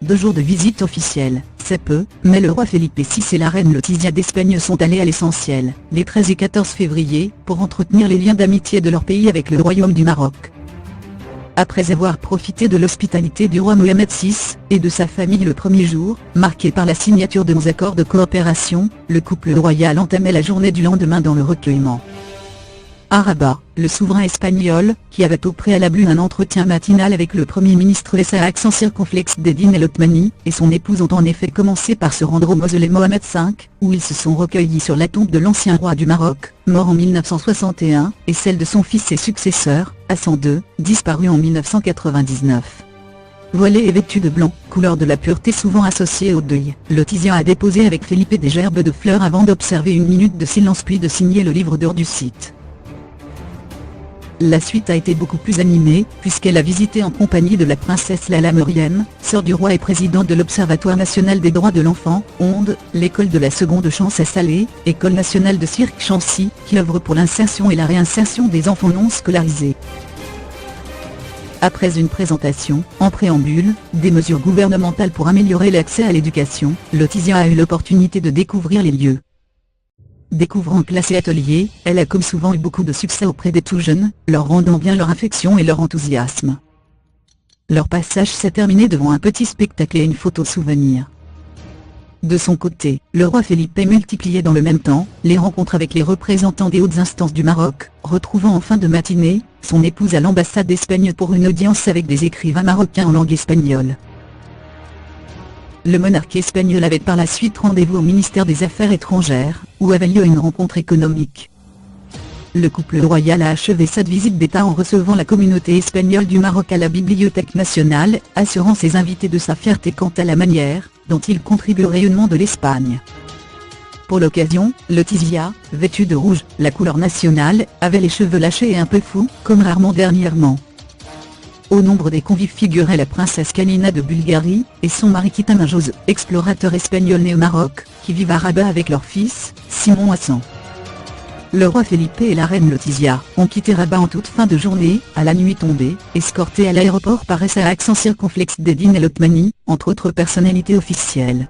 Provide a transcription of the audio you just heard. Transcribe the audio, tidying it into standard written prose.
2 jours de visite officielle, c'est peu, mais le roi Felipe VI et la reine Letizia d'Espagne sont allés à l'essentiel, les 13 et 14 février, pour entretenir les liens d'amitié de leur pays avec le royaume du Maroc. Après avoir profité de l'hospitalité du roi Mohamed VI, et de sa famille le premier jour, marqué par la signature de 11 accords de coopération, le couple royal entamait la journée du lendemain dans le recueillement. À Rabat, le souverain espagnol, qui avait au préalable eu un entretien matinal avec le Premier ministre laissa accent circonflexe d'Edine El Othmani, et son épouse ont en effet commencé par se rendre au mausolée Mohamed V, où ils se sont recueillis sur la tombe de l'ancien roi du Maroc, mort en 1961, et celle de son fils et successeur, Hassan II, disparu en 1999. Voilée et vêtue de blanc, couleur de la pureté souvent associée au deuil, Letizia a déposé avec Felipe des gerbes de fleurs avant d'observer une minute de silence puis de signer le livre d'or du site. La suite a été beaucoup plus animée, puisqu'elle a visité en compagnie de la princesse Lala Meriem, sœur du roi et présidente de l'Observatoire national des droits de l'enfant, OND, l'école de la seconde chance à Salé, école nationale de cirque Chancy, qui œuvre pour l'insertion et la réinsertion des enfants non scolarisés. Après une présentation, en préambule, des mesures gouvernementales pour améliorer l'accès à l'éducation, Letizia a eu l'opportunité de découvrir les lieux. Découvrant classe et atelier, elle a comme souvent eu beaucoup de succès auprès des tout jeunes, leur rendant bien leur affection et leur enthousiasme. Leur passage s'est terminé devant un petit spectacle et une photo souvenir. De son côté, le roi Felipe multipliait dans le même temps les rencontres avec les représentants des hautes instances du Maroc, retrouvant en fin de matinée son épouse à l'ambassade d'Espagne pour une audience avec des écrivains marocains en langue espagnole. Le monarque espagnol avait par la suite rendez-vous au ministère des Affaires étrangères, où avait lieu une rencontre économique. Le couple royal a achevé cette visite d'État en recevant la communauté espagnole du Maroc à la Bibliothèque nationale, assurant ses invités de sa fierté quant à la manière dont il contribue au rayonnement de l'Espagne. Pour l'occasion, Letizia, vêtue de rouge, la couleur nationale, avait les cheveux lâchés et un peu fous, comme rarement dernièrement. Au nombre des convives figurait la princesse Kalina de Bulgarie, et son mari Kitam Jose, explorateur espagnol né au Maroc, qui vivent à Rabat avec leur fils, Simon Hassan. Le roi Felipe et la reine Letizia ont quitté Rabat en toute fin de journée, à la nuit tombée, escortés à l'aéroport par SA accent circonflexe d'Edine El Othmani, entre autres personnalités officielles.